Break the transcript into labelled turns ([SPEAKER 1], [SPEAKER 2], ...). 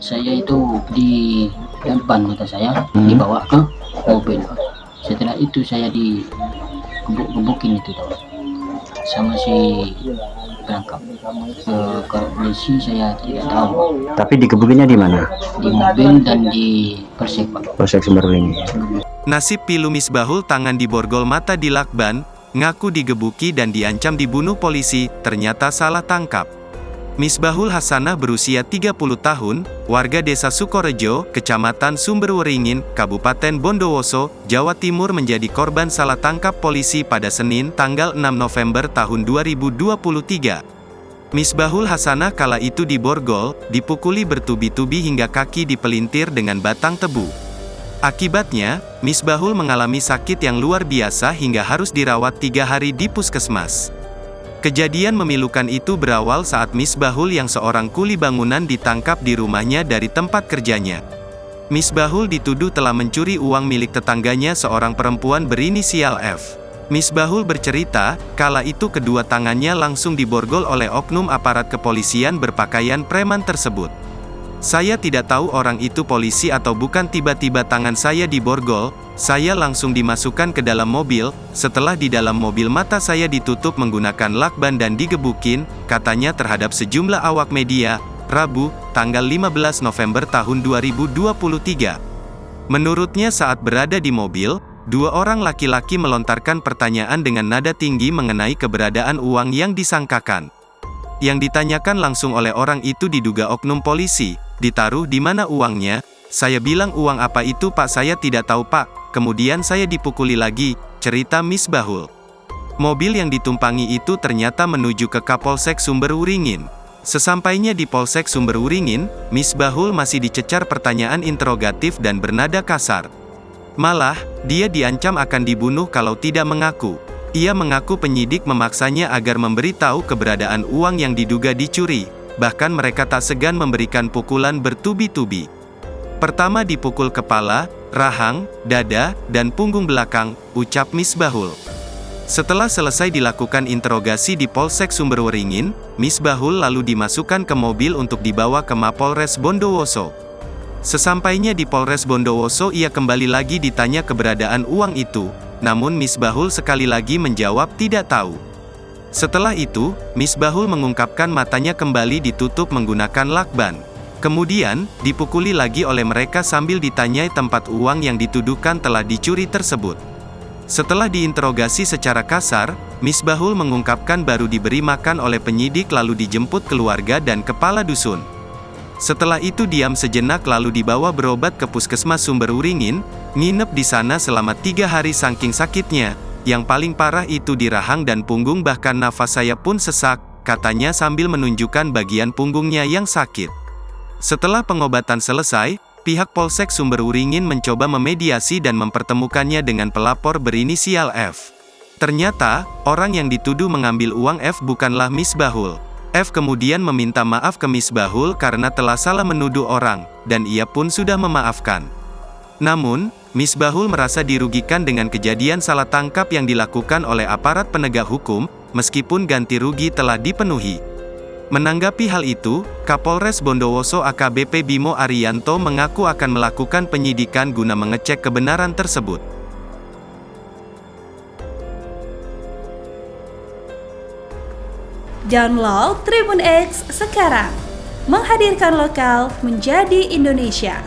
[SPEAKER 1] Saya itu di depan mata saya dibawa ke mobil, Pak. Setelah itu saya digebuk-gebukin itu, Pak, sama si penangkap. Kalau polisi saya tidak tahu,
[SPEAKER 2] Tapi dikebukinya di mana?
[SPEAKER 1] di mobil dan di Polsek, Pak.
[SPEAKER 2] Polsek Sumberwuluh.
[SPEAKER 3] Nasib pilu Misbahul tangan diborgol mata di lakban, ngaku digebuki dan diancam dibunuh polisi, ternyata salah tangkap. Misbahul Hasanah berusia 30 tahun, warga desa Sukorejo, kecamatan Sumberwuringin, Kabupaten Bondowoso, Jawa Timur menjadi korban salah tangkap polisi pada Senin tanggal 6 November tahun 2023. Misbahul Hasanah kala itu diborgol, dipukuli bertubi-tubi hingga kaki dipelintir dengan batang tebu. Akibatnya, Misbahul mengalami sakit yang luar biasa hingga harus dirawat 3 hari di puskesmas. Kejadian memilukan itu berawal saat Misbahul yang seorang kuli bangunan ditangkap di rumahnya dari tempat kerjanya. Misbahul dituduh telah mencuri uang milik tetangganya seorang perempuan berinisial F. Misbahul bercerita, kala itu kedua tangannya langsung diborgol oleh oknum aparat kepolisian berpakaian preman tersebut. Saya tidak tahu orang itu polisi atau bukan, tiba-tiba tangan saya diborgol, saya langsung dimasukkan ke dalam mobil, setelah di dalam mobil mata saya ditutup menggunakan lakban dan digebukin, katanya terhadap sejumlah awak media, Rabu, tanggal 15 November tahun 2023. Menurutnya saat berada di mobil, dua orang laki-laki melontarkan pertanyaan dengan nada tinggi mengenai keberadaan uang yang disangkakan. Yang ditanyakan langsung oleh orang itu diduga oknum polisi, ditaruh di mana uangnya? Saya bilang uang apa itu Pak, saya tidak tahu Pak, kemudian saya dipukuli lagi, cerita Misbahul. Mobil yang ditumpangi itu ternyata menuju ke Kapolsek Sumberwuringin. Sesampainya di Polsek Sumberwuringin, Misbahul masih dicecar pertanyaan interrogatif dan bernada kasar. Malah, dia diancam akan dibunuh kalau tidak mengaku. Ia mengaku penyidik memaksanya agar memberitahu keberadaan uang yang diduga dicuri, bahkan mereka tak segan memberikan pukulan bertubi-tubi. Pertama dipukul kepala, rahang, dada, dan punggung belakang, ucap Misbahul. Setelah selesai dilakukan interogasi di Polsek Sumberwuringin, Misbahul lalu dimasukkan ke mobil untuk dibawa ke Mapolres Bondowoso. Sesampainya di Polres Bondowoso ia kembali lagi ditanya keberadaan uang itu, namun Misbahul sekali lagi menjawab tidak tahu. Setelah itu, Misbahul mengungkapkan matanya kembali ditutup menggunakan lakban. Kemudian, dipukuli lagi oleh mereka sambil ditanyai tempat uang yang dituduhkan telah dicuri tersebut. Setelah diinterogasi secara kasar, Misbahul mengungkapkan baru diberi makan oleh penyidik lalu dijemput keluarga dan kepala dusun. Setelah itu diam sejenak lalu dibawa berobat ke Puskesmas Sumberwuringin, nginep di sana selama 3 hari saking sakitnya. Yang paling parah itu di rahang dan punggung, bahkan nafas saya pun sesak, katanya sambil menunjukkan bagian punggungnya yang sakit. Setelah pengobatan selesai, pihak Polsek Sumberwuringin mencoba memediasi dan mempertemukannya dengan pelapor berinisial F. Ternyata, orang yang dituduh mengambil uang F bukanlah Misbahul. F kemudian meminta maaf ke Misbahul karena telah salah menuduh orang, dan ia pun sudah memaafkan. Namun, Misbahul merasa dirugikan dengan kejadian salah tangkap yang dilakukan oleh aparat penegak hukum, meskipun ganti rugi telah dipenuhi. Menanggapi hal itu, Kapolres Bondowoso AKBP Bimo Arianto mengaku akan melakukan penyidikan guna mengecek kebenaran tersebut.
[SPEAKER 4] Download Tribun X sekarang, menghadirkan lokal menjadi Indonesia.